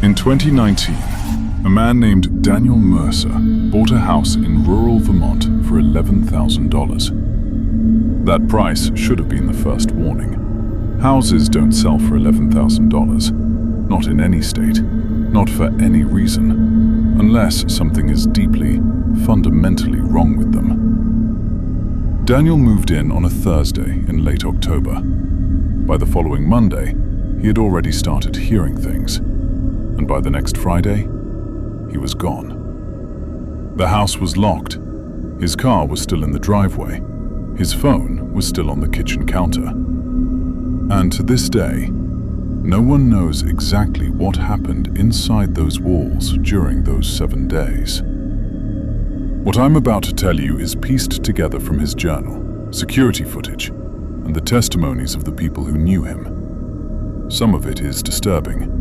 In 2019, a man named Daniel Mercer bought a house in rural Vermont for $11,000. That price should have been the first warning. Houses don't sell for $11,000, not in any state, not for any reason, unless something is deeply, fundamentally wrong with them. Daniel moved in on a Thursday in late October. By the following Monday, he had already started hearing things, and by the next Friday, he was gone. The house was locked. His car was still in the driveway. His phone was still on the kitchen counter. And to this day, no one knows exactly what happened inside those walls during those 7 days. What I'm about to tell you is pieced together from his journal, security footage, and the testimonies of the people who knew him. Some of it is disturbing.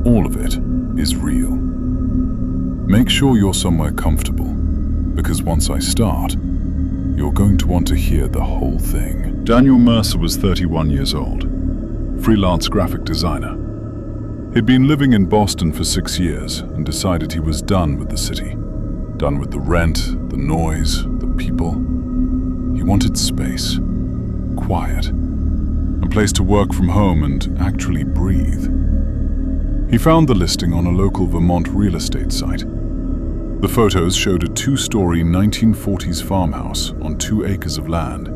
All of it is real. Make sure you're somewhere comfortable, because once I start, you're going to want to hear the whole thing. Daniel Mercer was 31 years old, freelance graphic designer. He'd been living in Boston for 6 years and decided he was done with the city, done with the rent, the noise, the people. He wanted space, quiet, a place to work from home and actually breathe. He found the listing on a local Vermont real estate site. The photos showed a 2-story 1940s farmhouse on 2 acres of land,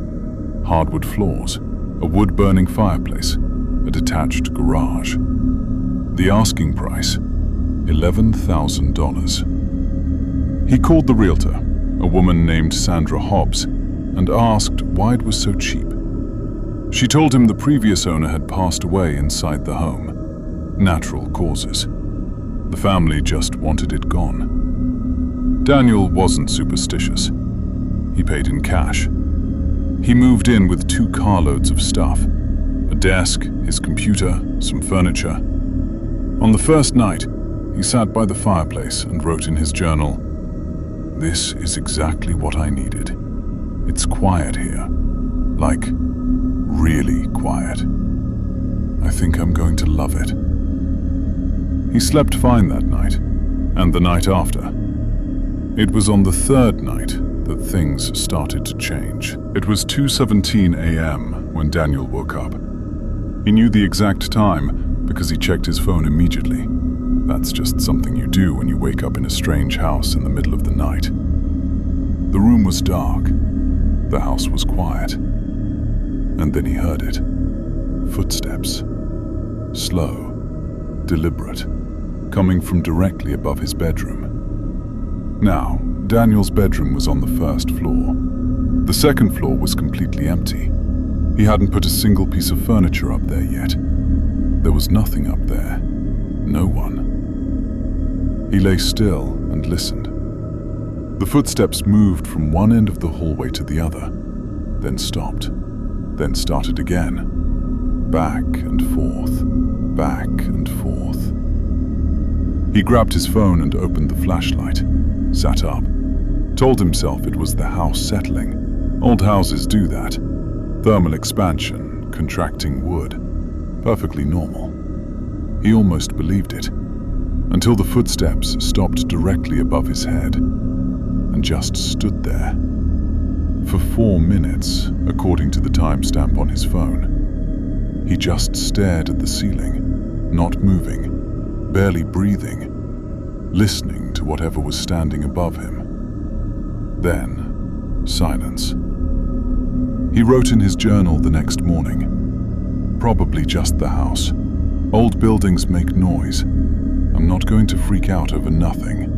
hardwood floors, a wood-burning fireplace, a detached garage. The asking price, $11,000. He called the realtor, a woman named Sandra Hobbs, and asked why it was so cheap. She told him the previous owner had passed away inside the home. Natural causes. The family just wanted it gone. Daniel wasn't superstitious. He paid in cash. He moved in with 2 carloads of stuff, a desk, his computer, some furniture. On the first night, he sat by the fireplace and wrote in his journal, "This is exactly what I needed. It's quiet here, like really quiet. I think I'm going to love it." He slept fine that night, and the night after. It was on the 3rd night that things started to change. It was 2:17 a.m. when Daniel woke up. He knew the exact time because he checked his phone immediately. That's just something you do when you wake up in a strange house in the middle of the night. The room was dark. The house was quiet. And then he heard it. Footsteps. Slow, deliberate, coming from directly above his bedroom. Now, Daniel's bedroom was on the 1st floor. The 2nd floor was completely empty. He hadn't put a single piece of furniture up there yet. There was nothing up there. No one. He lay still and listened. The footsteps moved from one end of the hallway to the other, then stopped, then started again. Back and forth, back and forth. He grabbed his phone and opened the flashlight, sat up, told himself it was the house settling. Old houses do that. Thermal expansion, contracting wood. Perfectly normal. He almost believed it, until the footsteps stopped directly above his head and just stood there. For 4 minutes, according to the timestamp on his phone. He just stared at the ceiling, not moving, barely breathing, listening to whatever was standing above him. Then, silence. He wrote in his journal the next morning, "Probably just the house. Old buildings make noise. I'm not going to freak out over nothing."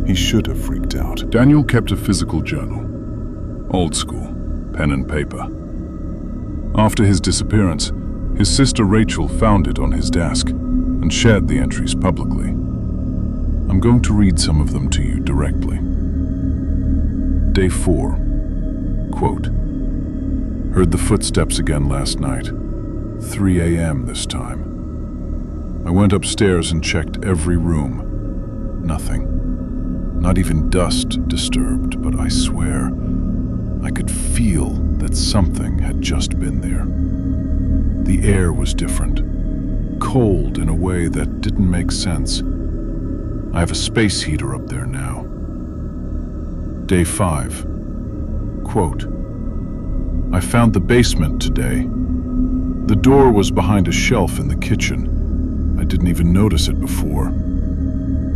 He should have freaked out. Daniel kept a physical journal. Old school, pen and paper. After his disappearance, his sister Rachel found it on his desk and shared the entries publicly. I'm going to read some of them to you directly. Day 4. Quote, "Heard the footsteps again last night. 3 a.m. this time. I went upstairs and checked every room. Nothing. Not even dust disturbed, but I swear, I could feel that something had just been there. The air was different. cold in a way that didn't make sense. I have a space heater up there now. Day 5. Quote, I found the basement today. The door was behind a shelf in the kitchen. I didn't even notice it before.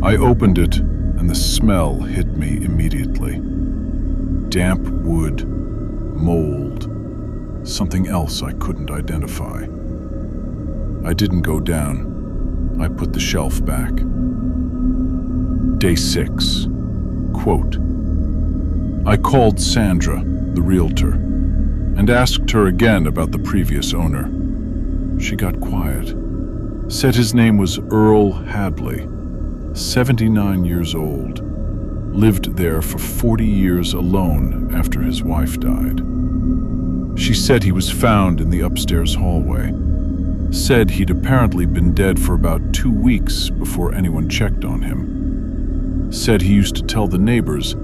I opened it and the smell hit me immediately. Damp wood, mold, something else I couldn't identify. I didn't go down. I put the shelf back. Day 6. Quote, I called Sandra, the realtor, and asked her again about the previous owner. She got quiet. Said his name was Earl Hadley, 79 years old. Lived there for 40 years alone after his wife died. She said he was found in the upstairs hallway. Said he'd apparently been dead for about 2 weeks before anyone checked on him. Said he used to tell the neighbors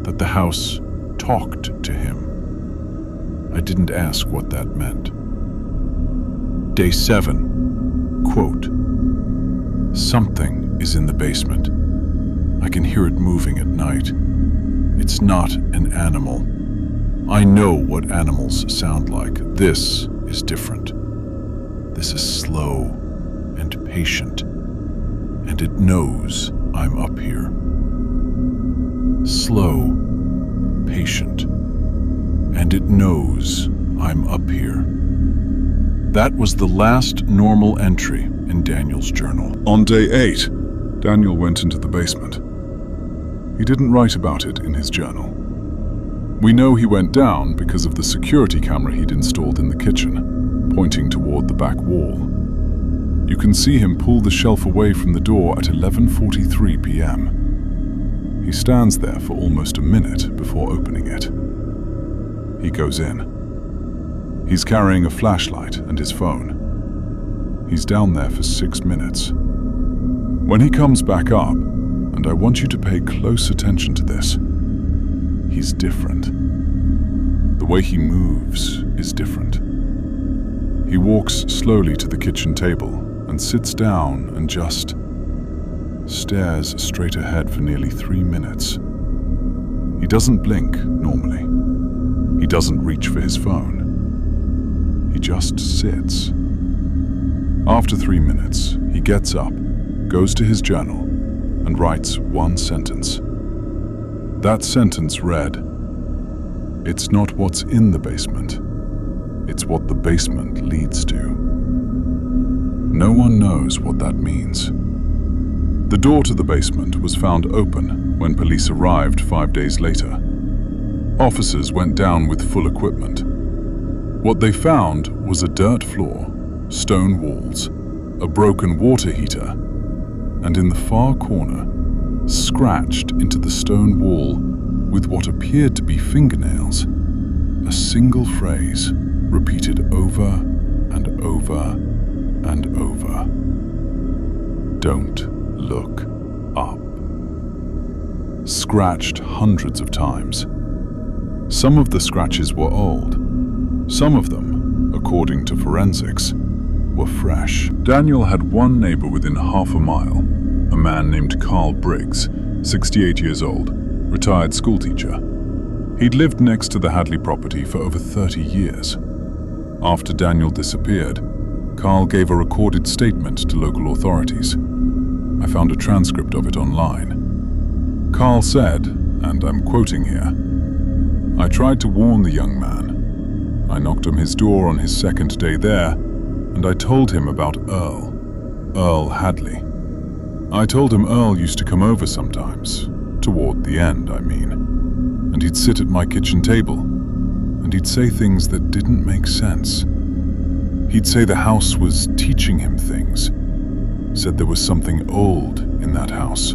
that the house talked to him. I didn't ask what that meant. Day 7. Quote, something is in the basement. I can hear it moving at night. It's not an animal. I know what animals sound like. This is different. This is slow and patient, and it knows I'm up here. Slow, patient, and it knows I'm up here. That was the last normal entry in Daniel's journal. On day 8, Daniel went into the basement. He didn't write about it in his journal. We know he went down because of the security camera he'd installed in the kitchen, pointing toward the back wall. You can see him pull the shelf away from the door at 11:43 p.m. He stands there for almost a minute before opening it. He goes in. He's carrying a flashlight and his phone. He's down there for 6 minutes. When he comes back up, and I want you to pay close attention to this, he's different. The way he moves is different. He walks slowly to the kitchen table and sits down and just stares straight ahead for nearly 3 minutes. He doesn't blink normally. He doesn't reach for his phone. He just sits. After 3 minutes, he gets up, goes to his journal, and writes one sentence. That sentence read, "It's not what's in the basement, it's what the basement leads to." No one knows what that means. The door to the basement was found open when police arrived 5 days later. Officers went down with full equipment. What they found was a dirt floor, stone walls, a broken water heater, and in the far corner, scratched into the stone wall with what appeared to be fingernails, a single phrase repeated over and over and over. Don't look up. Scratched hundreds of times. Some of the scratches were old. Some of them, according to forensics, were fresh. Daniel had one neighbor within half a mile, a man named Carl Briggs, 68 years old, retired schoolteacher. He'd lived next to the Hadley property for over 30 years. After Daniel disappeared, Carl gave a recorded statement to local authorities. I found a transcript of it online. Carl said, and I'm quoting here, "I tried to warn the young man. I knocked on his door on his second day there, and I told him about Earl Hadley. I told him Earl used to come over sometimes, toward the end, I mean, and he'd sit at my kitchen table, and he'd say things that didn't make sense. He'd say the house was teaching him things, said there was something old in that house,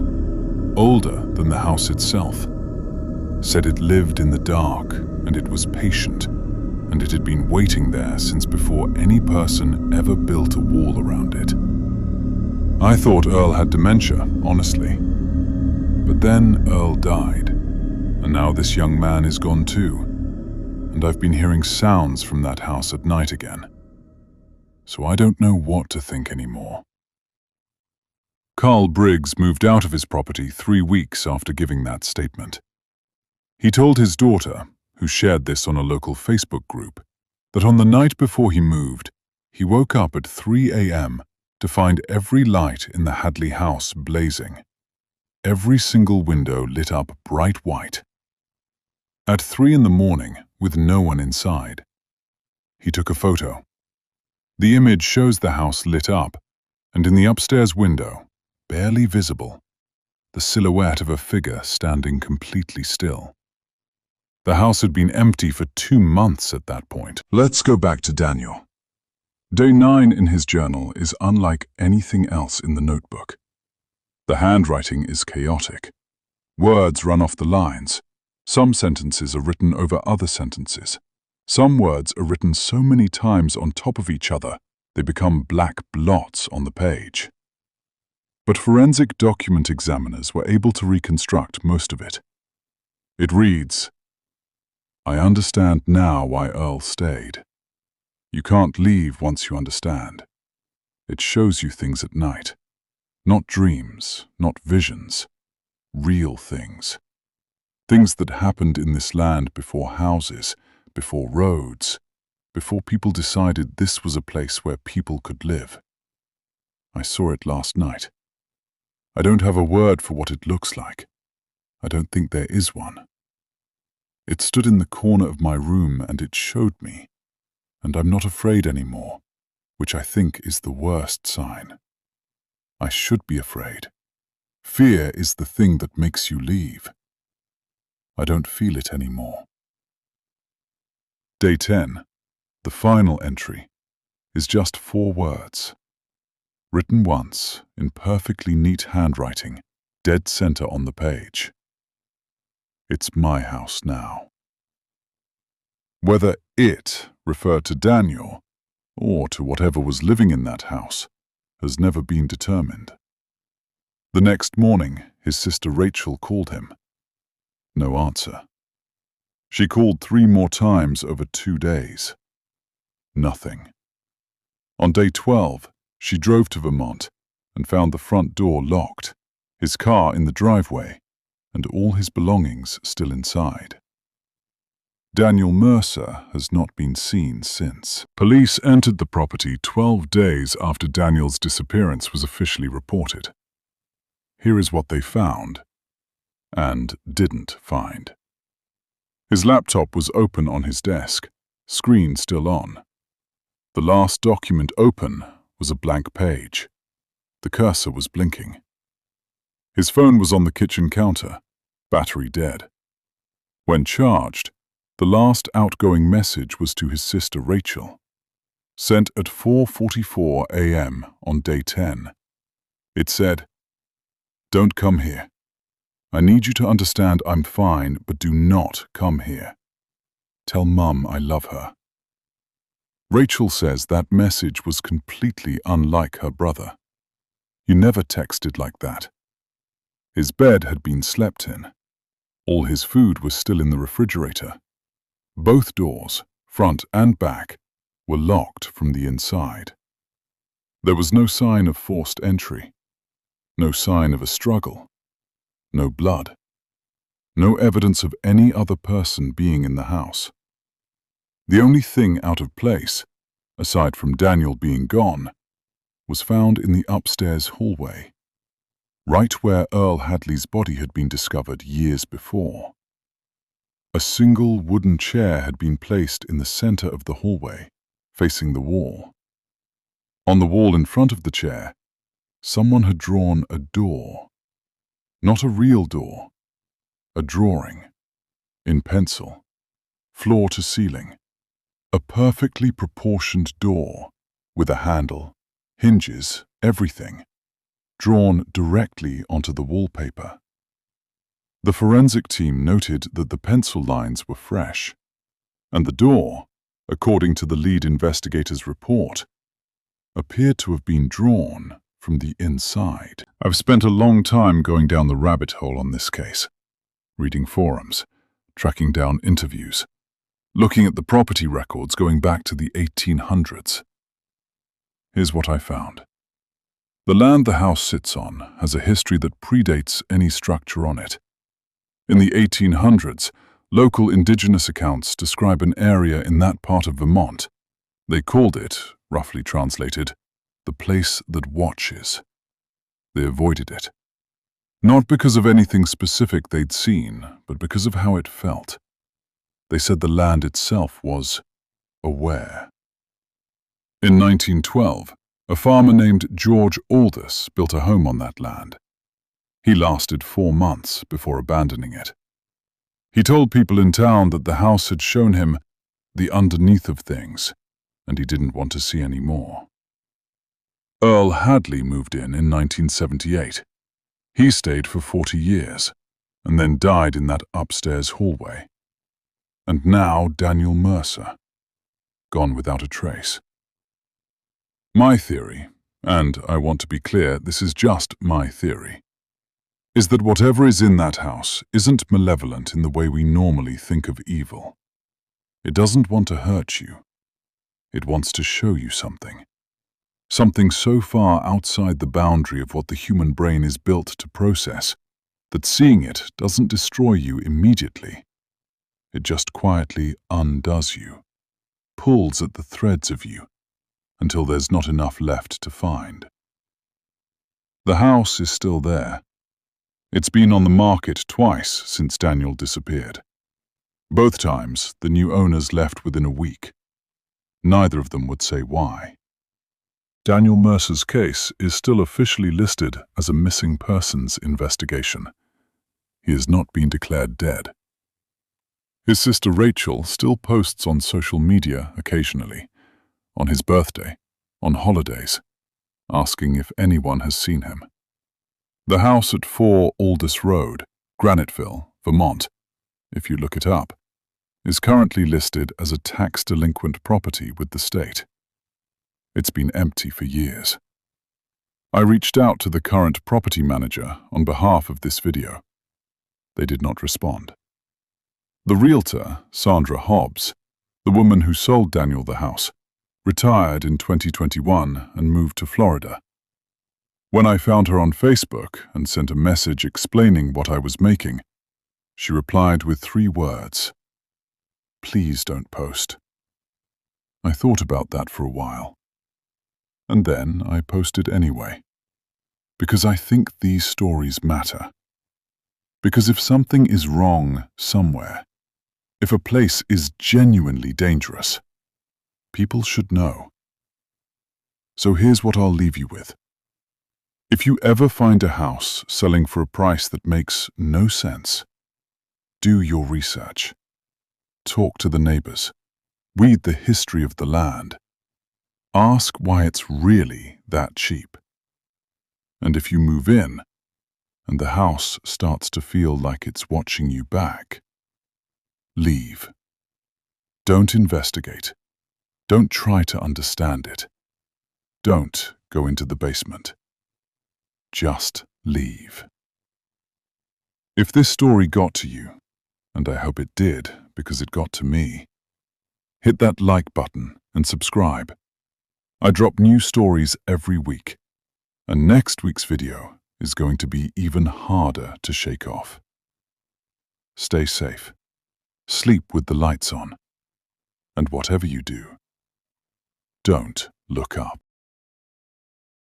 older than the house itself, said it lived in the dark and it was patient, and it had been waiting there since before any person ever built a wall around it. I thought Earl had dementia, honestly. But then Earl died, and now this young man is gone too, and I've been hearing sounds from that house at night again. so I don't know what to think anymore. Carl Briggs moved out of his property 3 weeks after giving that statement. He told his daughter, who shared this on a local Facebook group, that on the night before he moved, he woke up at 3 a.m. to find every light in the Hadley house blazing, every single window lit up bright white. At 3 in the morning, with no one inside, he took a photo. The image shows the house lit up, and in the upstairs window, barely visible, the silhouette of a figure standing completely still. The house had been empty for 2 months at that point. Let's go back to Daniel. Day 9 in his journal is unlike anything else in the notebook. The handwriting is chaotic. Words run off the lines. Some sentences are written over other sentences. Some words are written so many times on top of each other, they become black blots on the page. But forensic document examiners were able to reconstruct most of it. It reads, "I understand now why Earl stayed. You can't leave once you understand. It shows you things at night. Not dreams, not visions. Real things. Things that happened in this land before houses, before roads, before people decided this was a place where people could live. I saw it last night. I don't have a word for what it looks like. I don't think there is one. It stood in the corner of my room and it showed me, and I'm not afraid anymore, which I think is the worst sign. I should be afraid. Fear is the thing that makes you leave. I don't feel it anymore." Day 10, the final entry, is just 4 words. Written once, in perfectly neat handwriting, dead center on the page. It's my house now. Whether it referred to Daniel, or to whatever was living in that house, has never been determined. The next morning, his sister Rachel called him. No answer. She called 3 more times over 2 days. Nothing. On day 12, she drove to Vermont and found the front door locked, his car in the driveway, and all his belongings still inside. Daniel Mercer has not been seen since. Police entered the property 12 days after Daniel's disappearance was officially reported. Here is what they found and didn't find. His laptop was open on his desk, screen still on. The last document open was a blank page. The cursor was blinking. His phone was on the kitchen counter, battery dead. When charged, the last outgoing message was to his sister Rachel, sent at 4:44 a.m. on day 10. It said, "Don't come here. I need you to understand I'm fine, but do not come here. Tell Mum I love her." Rachel says that message was completely unlike her brother. He never texted like that. His bed had been slept in. All his food was still in the refrigerator. Both doors, front and back, were locked from the inside. There was no sign of forced entry, no sign of a struggle, no blood, no evidence of any other person being in the house. The only thing out of place, aside from Daniel being gone, was found in the upstairs hallway, right where Earl Hadley's body had been discovered years before. A single wooden chair had been placed in the center of the hallway, facing the wall. On the wall in front of the chair, someone had drawn a door. Not a real door, a drawing, in pencil, floor to ceiling. A perfectly proportioned door, with a handle, hinges, everything, drawn directly onto the wallpaper. The forensic team noted that the pencil lines were fresh, and the door, according to the lead investigator's report, appeared to have been drawn from the inside. I've spent a long time going down the rabbit hole on this case, reading forums, tracking down interviews, looking at the property records going back to the 1800s. Here's what I found. The land the house sits on has a history that predates any structure on it. In the 1800s, local indigenous accounts describe an area in that part of Vermont. They called it, roughly translated, the place that watches. They avoided it. Not because of anything specific they'd seen, but because of how it felt. They said the land itself was aware. In 1912, a farmer named George Aldous built a home on that land. He lasted 4 months before abandoning it. He told people in town that the house had shown him the underneath of things, and he didn't want to see any more. Earl Hadley moved in 1978. He stayed for 40 years, and then died in that upstairs hallway. And now Daniel Mercer, gone without a trace. My theory, and I want to be clear, this is just my theory, is that whatever is in that house isn't malevolent in the way we normally think of evil. It doesn't want to hurt you. It wants to show you something. Something so far outside the boundary of what the human brain is built to process that seeing it doesn't destroy you immediately. It just quietly undoes you, pulls at the threads of you, until there's not enough left to find. The house is still there. It's been on the market twice since Daniel disappeared. Both times, the new owners left within a week. Neither of them would say why. Daniel Mercer's case is still officially listed as a missing persons investigation. He has not been declared dead. His sister Rachel still posts on social media occasionally, on his birthday, on holidays, asking if anyone has seen him. The house at 4 Aldous Road, Graniteville, Vermont, if you look it up, is currently listed as a tax-delinquent property with the state. It's been empty for years. I reached out to the current property manager on behalf of this video. They did not respond. The realtor, Sandra Hobbs, the woman who sold Daniel the house, retired in 2021 and moved to Florida. When I found her on Facebook and sent a message explaining what I was making, she replied with 3 words: "Please don't post." I thought about that for a while. And then I posted anyway. Because I think these stories matter. Because if something is wrong somewhere, if a place is genuinely dangerous, people should know. So here's what I'll leave you with. If you ever find a house selling for a price that makes no sense, do your research. Talk to the neighbors. Read the history of the land. Ask why it's really that cheap. And if you move in, and the house starts to feel like it's watching you back, leave. Don't investigate. Don't try to understand it. Don't go into the basement. Just leave. If this story got to you, and I hope it did because it got to me, hit that like button and subscribe. I drop new stories every week, and next week's video is going to be even harder to shake off. Stay safe, sleep with the lights on, and whatever you do, don't look up.